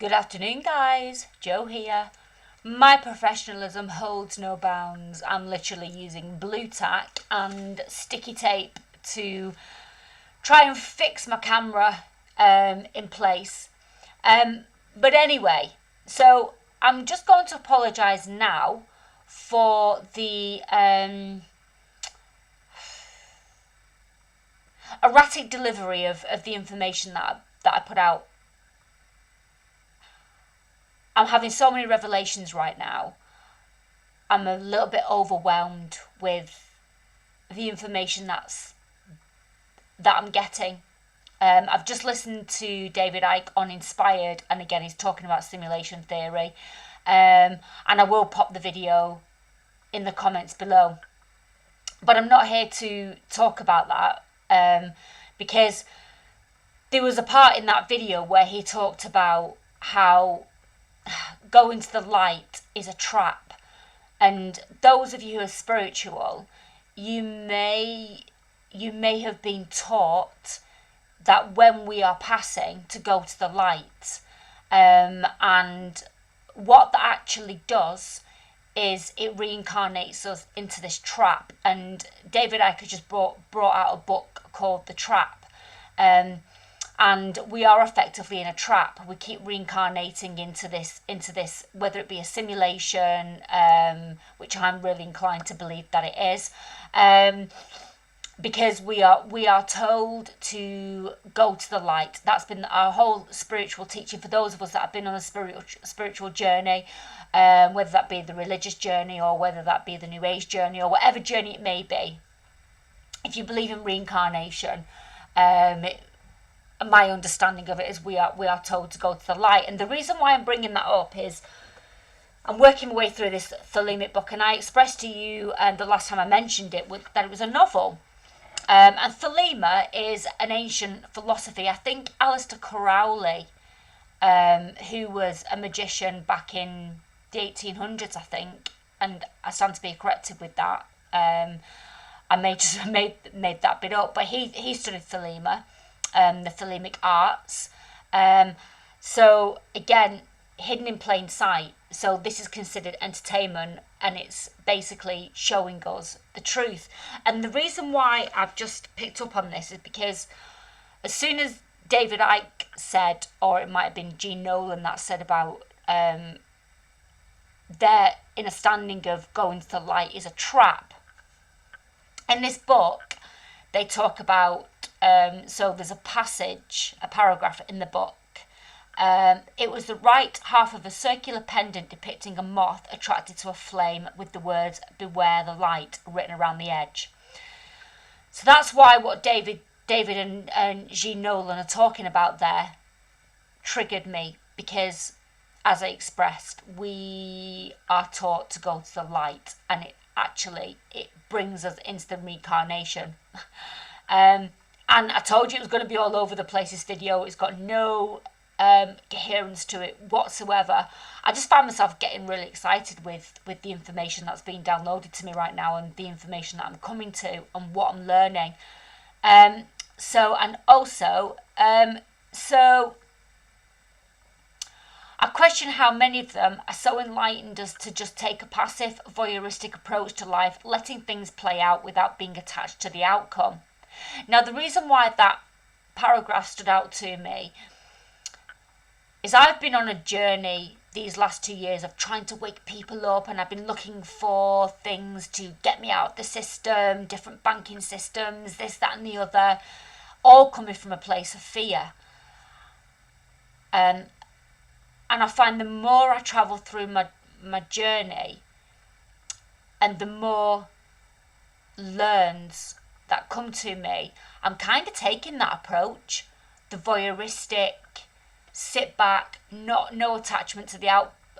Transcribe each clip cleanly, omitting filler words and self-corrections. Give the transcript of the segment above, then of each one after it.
Good afternoon, guys. Joe here. My professionalism holds no bounds. I'm literally using blue tack and sticky tape to try and fix my camera in place. But anyway, so I'm just going to apologise now for the erratic delivery of the information that I put out. I'm having so many revelations right now. I'm a little bit overwhelmed with the information that I'm getting. I've just listened to David Icke on Inspired, and again he's talking about simulation theory. And I will pop the video in the comments below. But I'm not here to talk about that because there was a part in that video where he talked about how going to the light is a trap. And those of you who are spiritual, you may have been taught that when we are passing to go to the light, and what that actually does is it reincarnates us into this trap. And David Icke just brought out a book called The Trap, and we are effectively in a trap. We keep reincarnating into this, whether it be a simulation, which I'm really inclined to believe that it is, because we are told to go to the light. That's been our whole spiritual teaching for those of us that have been on a spiritual journey, whether that be the religious journey or whether that be the New Age journey or whatever journey it may be. If you believe in reincarnation, my understanding of it is we are told to go to the light. And the reason why I'm bringing that up is I'm working my way through this Thelemic book, and I expressed to you the last time I mentioned it that it was a novel. And Thelema is an ancient philosophy. I think Aleister Crowley, who was a magician back in the 1800s, I think, and I stand to be corrected with that. I may just have made that bit up, but he studied Thelema, the Thelemic arts. So again, hidden in plain sight. So this is considered entertainment, and it's basically showing us the truth. And the reason why I've just picked up on this is because as soon as David Icke said, or it might have been Gene Nolan that said about they're in a standing of going to the light is a trap. In this book, they talk about, so there's a paragraph in the book. It was the right half of a circular pendant depicting a moth attracted to a flame with the words "Beware the light" written around the edge. So that's why what David and Gene Nolan are talking about there triggered me, because as I expressed, we are taught to go to the light, and it brings us into the reincarnation. And I told you it was going to be all over the place, this video. It's got no coherence to it whatsoever. I just find myself getting really excited with the information that's being downloaded to me right now, and the information that I'm coming to and what I'm learning. So I question how many of them are so enlightened as to just take a passive, voyeuristic approach to life, letting things play out without being attached to the outcome. Now, the reason why that paragraph stood out to me is I've been on a journey these last 2 years of trying to wake people up, and I've been looking for things to get me out of the system, different banking systems, this, that and the other, all coming from a place of fear. And I find the more I travel through my journey, and the more learns that come to me, I'm kind of taking that approach, the voyeuristic, sit back, no attachment to the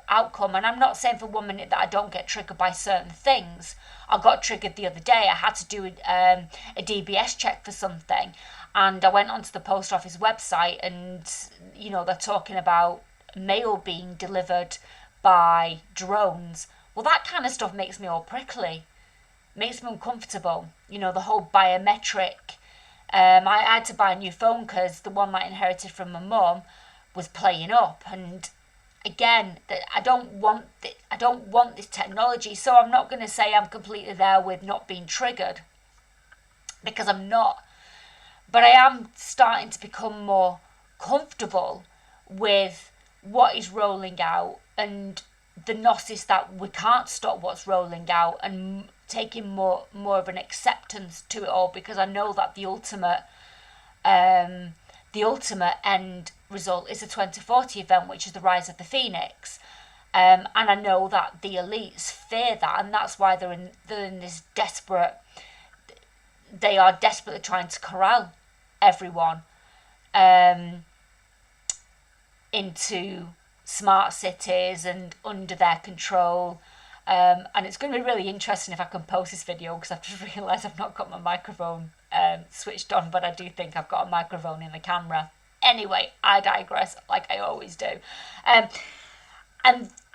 outcome. And I'm not saying for 1 minute that I don't get triggered by certain things. I got triggered the other day. I had to do a DBS check for something, and I went onto the post office website, and they're talking about mail being delivered by drones. Well, that kind of stuff makes me all prickly, makes me uncomfortable. The whole biometric. I had to buy a new phone because the one that I inherited from my mum was playing up. And again, that I don't want this technology, so I'm not going to say I'm completely there with not being triggered, because I'm not. But I am starting to become more comfortable with what is rolling out, and the gnosis that we can't stop what's rolling out, and taking more of an acceptance to it all, because I know that the ultimate end result is the 2040 event, which is the rise of the phoenix. And I know that the elites fear that, and that's why they're in this they are desperately trying to corral everyone into smart cities and under their control. And it's going to be really interesting if I can post this video, because I've just realised I've not got my microphone switched on, but I do think I've got a microphone in the camera. Anyway, I digress, like I always do. And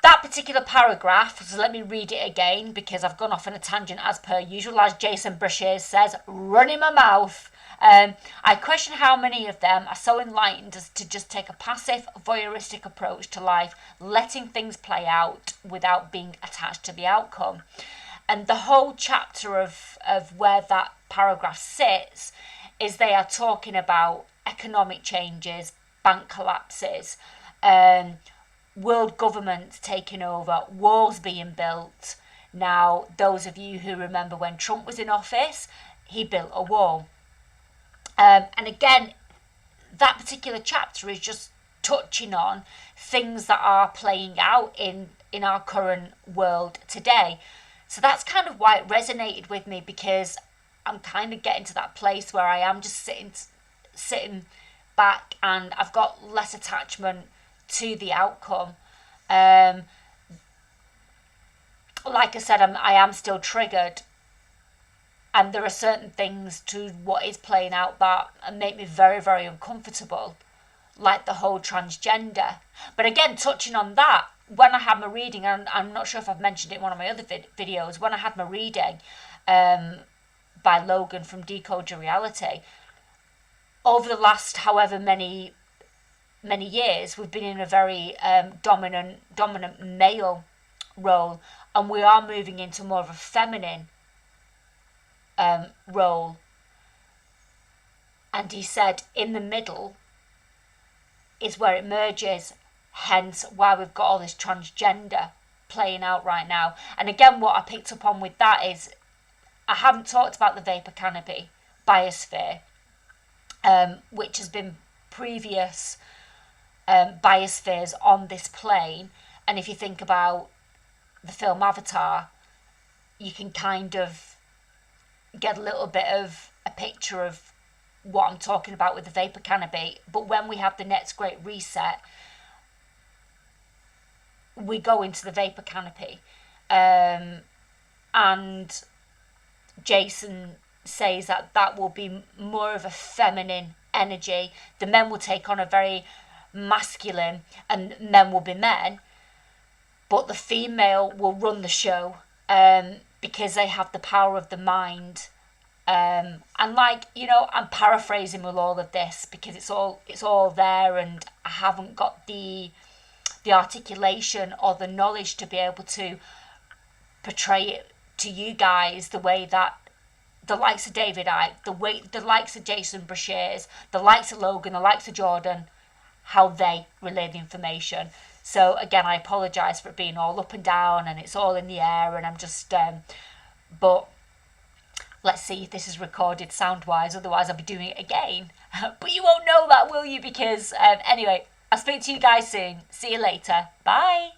that particular paragraph, so let me read it again, because I've gone off on a tangent as per usual, as Jason Brashears says, running my mouth. I question how many of them are so enlightened as to just take a passive, voyeuristic approach to life, letting things play out without being attached to the outcome. And the whole chapter of where that paragraph sits is they are talking about economic changes, bank collapses, world governments taking over, walls being built. Now, those of you who remember when Trump was in office, he built a wall. And again, that particular chapter is just touching on things that are playing out in our current world today. So that's kind of why it resonated with me, because I'm kind of getting to that place where I am just sitting back, and I've got less attachment to the outcome. Like I said, I am still triggered. And there are certain things to what is playing out that make me very, very uncomfortable, like the whole transgender. But again, touching on that, when I had my reading, and I'm not sure if I've mentioned it in one of my other videos, when I had my reading by Logan from Decode Your Reality, over the last however many years, we've been in a very dominant male role, and we are moving into more of a feminine role. And he said in the middle is where it merges, hence why we've got all this transgender playing out right now. And again, what I picked up on with that is I haven't talked about the vapor canopy biosphere, which has been previous biospheres on this plane. And if you think about the film Avatar, you can kind of get a little bit of a picture of what I'm talking about with the vapor canopy. But when we have the next great reset, we go into the vapor canopy. And Jason says that will be more of a feminine energy. The men will take on a very masculine, and men will be men, but the female will run the show, because they have the power of the mind. And like, I'm paraphrasing with all of this because it's all there, and I haven't got the articulation or the knowledge to be able to portray it to you guys the way that the likes of David Icke, the likes of Jason Brashears, the likes of Logan, the likes of Jordan, how they relay the information. So again, I apologise for it being all up and down and it's all in the air, and I'm just but let's see if this is recorded sound wise, otherwise I'll be doing it again. But you won't know that, will you? Because anyway, I'll speak to you guys soon. See you later. Bye.